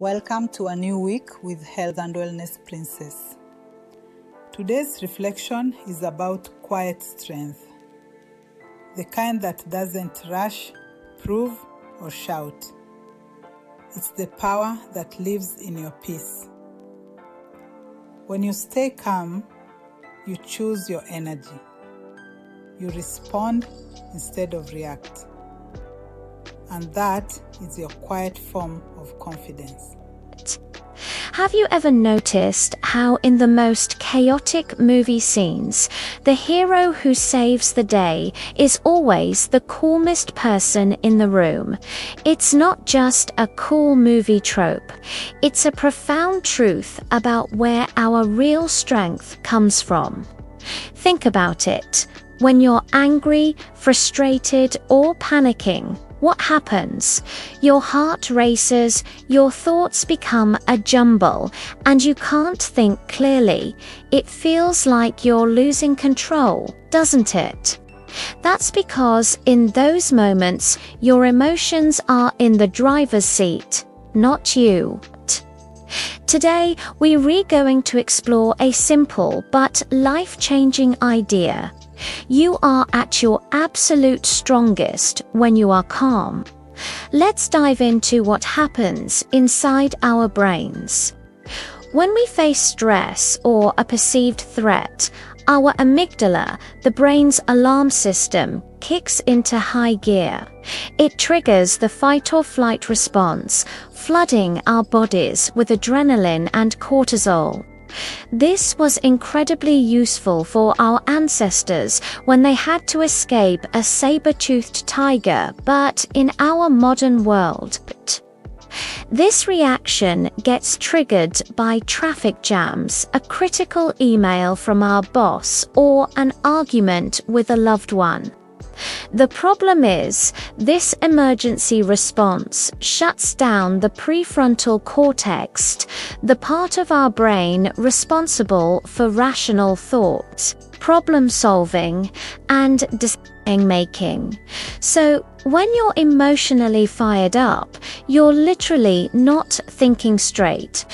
Welcome to a new week with Health and Wellness Princess. Today's reflection is about quiet strength, the kind that doesn't rush, prove, or shout. It's the power that lives in your peace. When you stay calm, you choose your energy. You respond instead of react. And that is your quiet form of confidence. Have you ever noticed how in the most chaotic movie scenes, the hero who saves the day is always the calmest person in the room? It's not just a cool movie trope. It's a profound truth about where our real strength comes from. Think about it. When you're angry, frustrated, or panicking, what happens? Your heart races, your thoughts become a jumble, and you can't think clearly. It feels like you're losing control, doesn't it? That's because in those moments, your emotions are in the driver's seat, not you. Today, we're going to explore a simple but life-changing idea. You are at your absolute strongest when you are calm. Let's dive into what happens inside our brains. When we face stress or a perceived threat, our amygdala, the brain's alarm system, kicks into high gear. It triggers the fight-or-flight response, flooding our bodies with adrenaline and cortisol. This was incredibly useful for our ancestors when they had to escape a saber-toothed tiger, but in our modern world, this reaction gets triggered by traffic jams, a critical email from our boss, or an argument with a loved one. The problem is, this emergency response shuts down the prefrontal cortex, the part of our brain responsible for rational thoughts, problem solving, and decision making. So, when you're emotionally fired up, you're literally not thinking straight.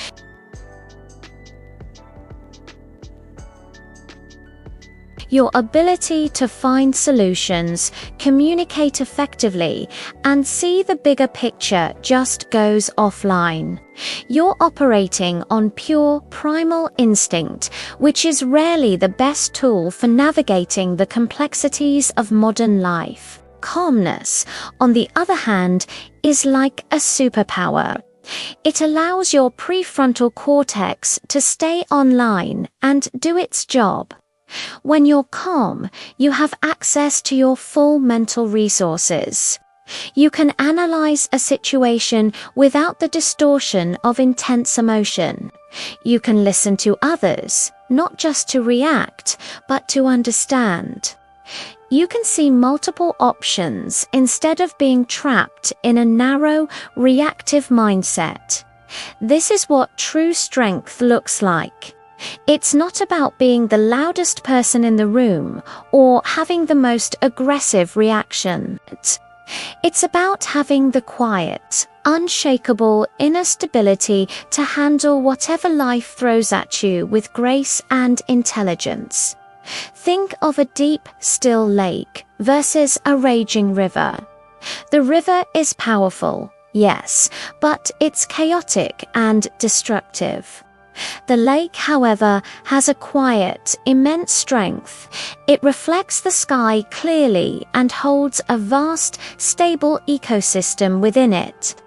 Your ability to find solutions, communicate effectively, and see the bigger picture just goes offline. You're operating on pure primal instinct, which is rarely the best tool for navigating the complexities of modern life. Calmness, on the other hand, is like a superpower. It allows your prefrontal cortex to stay online and do its job. When you're calm, you have access to your full mental resources. You can analyze a situation without the distortion of intense emotion. You can listen to others, not just to react, but to understand. You can see multiple options instead of being trapped in a narrow, reactive mindset. This is what true strength looks like. It's not about being the loudest person in the room or having the most aggressive reaction. It's about having the quiet, unshakable inner stability to handle whatever life throws at you with grace and intelligence. Think of a deep, still lake versus a raging river. The river is powerful, yes, but it's chaotic and destructive. The lake, however, has a quiet, immense strength. It reflects the sky clearly and holds a vast, stable ecosystem within it.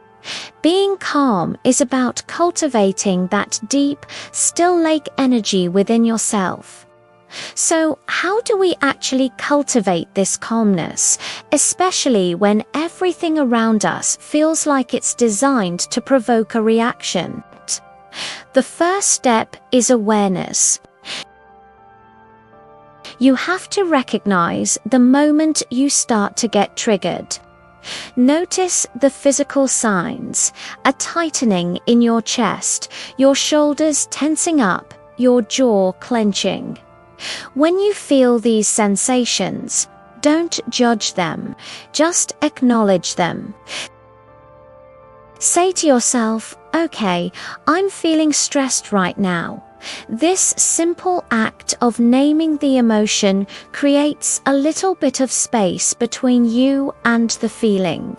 Being calm is about cultivating that deep, still lake energy within yourself. So, how do we actually cultivate this calmness, especially when everything around us feels like it's designed to provoke a reaction? The first step is awareness. You have to recognize the moment you start to get triggered. Notice the physical signs, a tightening in your chest, your shoulders tensing up, your jaw clenching. When you feel these sensations, don't judge them, just acknowledge them. Say to yourself, Okay, I'm feeling stressed right now. This simple act of naming the emotion creates a little bit of space between you and the feeling.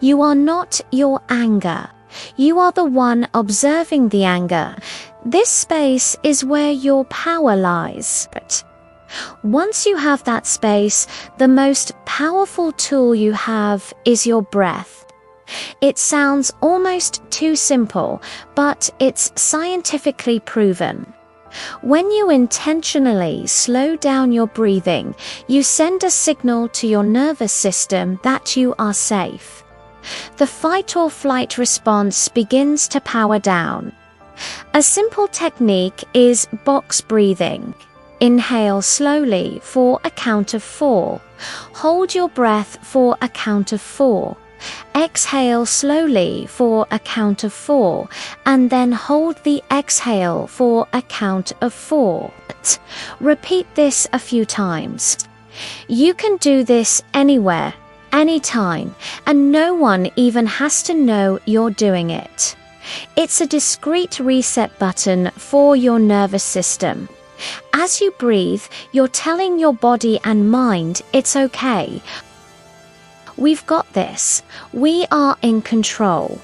You are not your anger. You are the one observing the anger. This space is where your power lies. Once you have that space, the most powerful tool you have is your breath. It sounds almost too simple, but it's scientifically proven. When you intentionally slow down your breathing, you send a signal to your nervous system that you are safe. The fight or flight response begins to power down. A simple technique is box breathing. Inhale slowly for a count of 4. Hold your breath for a count of 4. Exhale slowly for a count of 4, and then hold the exhale for a count of 4. Repeat this a few times. You can do this anywhere, anytime, and no one even has to know you're doing it. It's a discreet reset button for your nervous system. As you breathe, you're telling your body and mind it's okay. We've got this. We are in control.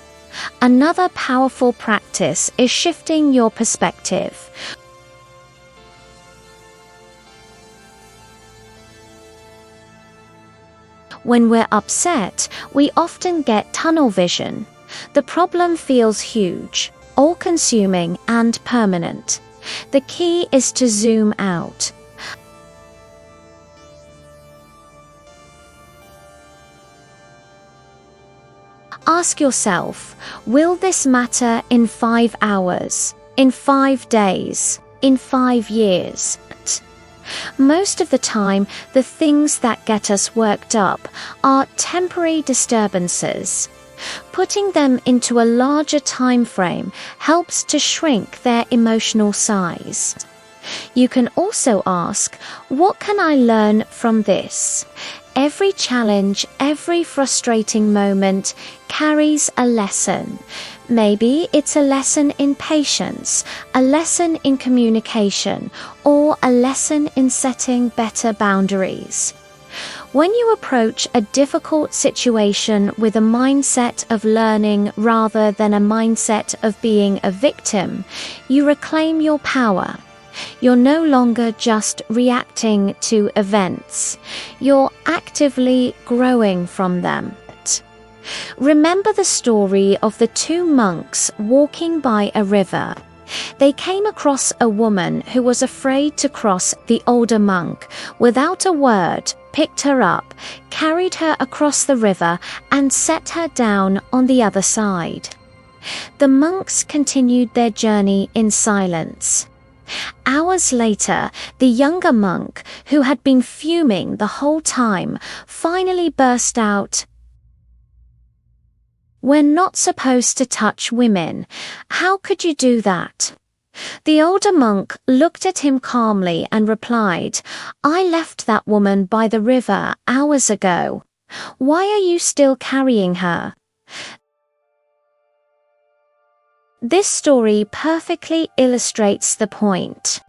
Another powerful practice is shifting your perspective. When we're upset, we often get tunnel vision. The problem feels huge, all-consuming, and permanent. The key is to zoom out. Ask yourself, will this matter in 5 hours, in 5 days, in 5 years? Most of the time, the things that get us worked up are temporary disturbances. Putting them into a larger time frame helps to shrink their emotional size. You can also ask, what can I learn from this? Every challenge, every frustrating moment carries a lesson. Maybe it's a lesson in patience, a lesson in communication, or a lesson in setting better boundaries. When you approach a difficult situation with a mindset of learning rather than a mindset of being a victim, you reclaim your power. You're no longer just reacting to events. You're actively growing from them. Remember the story of the 2 monks walking by a river. They came across a woman who was afraid to cross. The older monk, without a word, picked her up, carried her across the river, and set her down on the other side. The monks continued their journey in silence. Hours later, the younger monk, who had been fuming the whole time, finally burst out, "We're not supposed to touch women. How could you do that?" The older monk looked at him calmly and replied, "I left that woman by the river hours ago. Why are you still carrying her?" This story perfectly illustrates the point.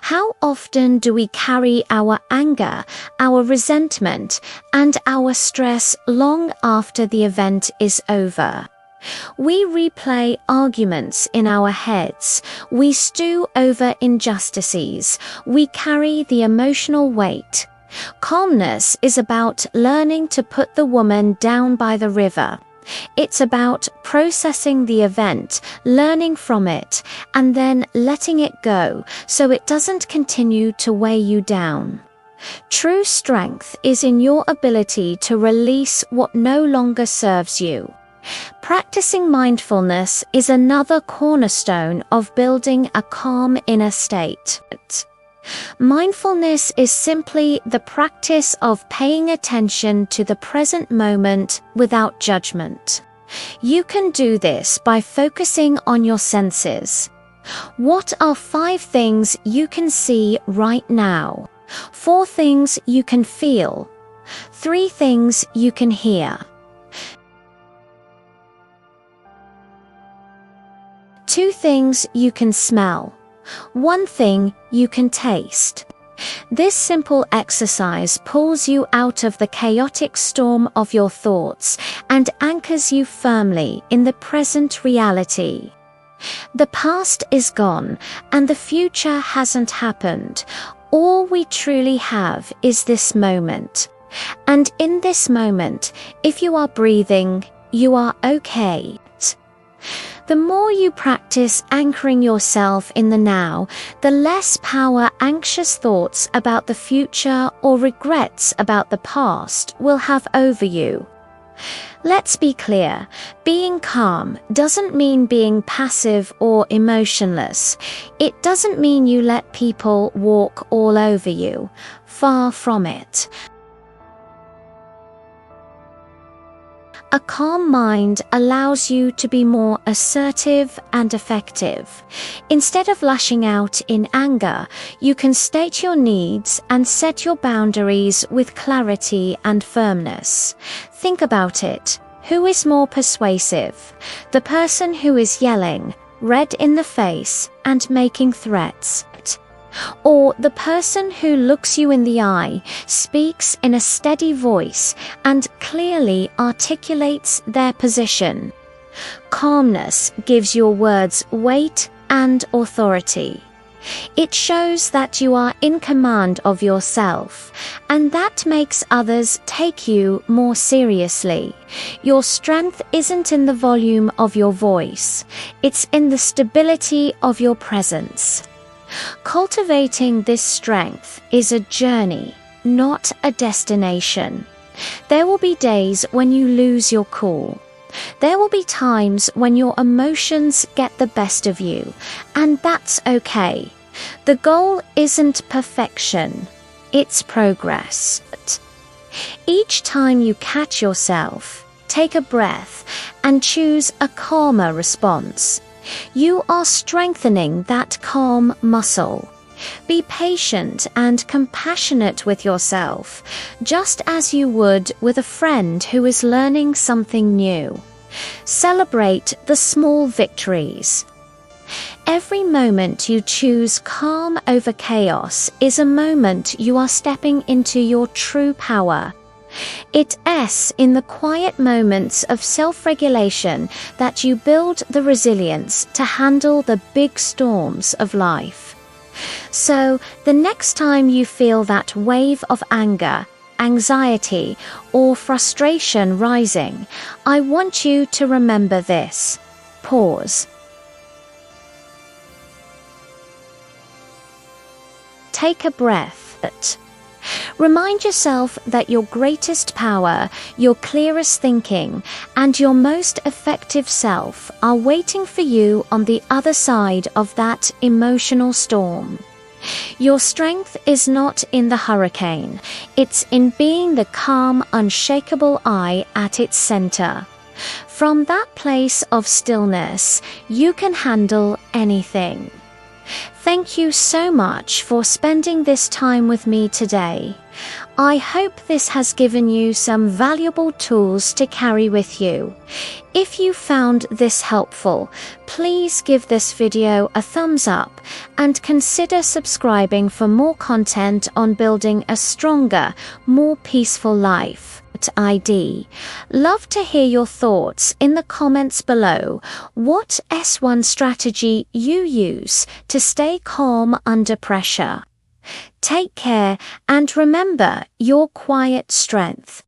How often do we carry our anger, our resentment, and our stress long after the event is over? We replay arguments in our heads. We stew over injustices. We carry the emotional weight. Calmness is about learning to put the woman down by the river. It's about processing the event, learning from it, and then letting it go so it doesn't continue to weigh you down. True strength is in your ability to release what no longer serves you. Practicing mindfulness is another cornerstone of building a calm inner state. Mindfulness is simply the practice of paying attention to the present moment without judgment. You can do this by focusing on your senses. What are 5 things you can see right now? 4 things you can feel? 3 things you can hear? 2 things you can smell, 1 thing you can taste. This simple exercise pulls you out of the chaotic storm of your thoughts and anchors you firmly in the present reality. The past is gone and the future hasn't happened. All we truly have is this moment. And in this moment, if you are breathing, you are okay. The more you practice anchoring yourself in the now, the less power anxious thoughts about the future or regrets about the past will have over you. Let's be clear, being calm doesn't mean being passive or emotionless. It doesn't mean you let people walk all over you. Far from it. A calm mind allows you to be more assertive and effective. Instead of lashing out in anger, you can state your needs and set your boundaries with clarity and firmness. Think about it. Who is more persuasive? The person who is yelling, red in the face, and making threats? Or the person who looks you in the eye, speaks in a steady voice, and clearly articulates their position? Calmness gives your words weight and authority. It shows that you are in command of yourself, and that makes others take you more seriously. Your strength isn't in the volume of your voice, it's in the stability of your presence. Cultivating this strength is a journey, not a destination. There will be days when you lose your cool. There will be times when your emotions get the best of you, and that's okay. The goal isn't perfection, it's progress. Each time you catch yourself, take a breath and choose a calmer response. You are strengthening that calm muscle. Be patient and compassionate with yourself, just as you would with a friend who is learning something new. Celebrate the small victories. Every moment you choose calm over chaos is a moment you are stepping into your true power. It's in the quiet moments of self-regulation that you build the resilience to handle the big storms of life. So, the next time you feel that wave of anger, anxiety, or frustration rising, I want you to remember this. Pause. Take a breath. Remind yourself that your greatest power, your clearest thinking, and your most effective self are waiting for you on the other side of that emotional storm. Your strength is not in the hurricane, it's in being the calm, unshakable eye at its center. From that place of stillness, you can handle anything. Thank you so much for spending this time with me today. I hope this has given you some valuable tools to carry with you. If you found this helpful, please give this video a thumbs up and consider subscribing for more content on building a stronger, more peaceful life. ID. Love to hear your thoughts in the comments below. What S1 strategy you use to stay calm under pressure? Take care and remember your quiet strength.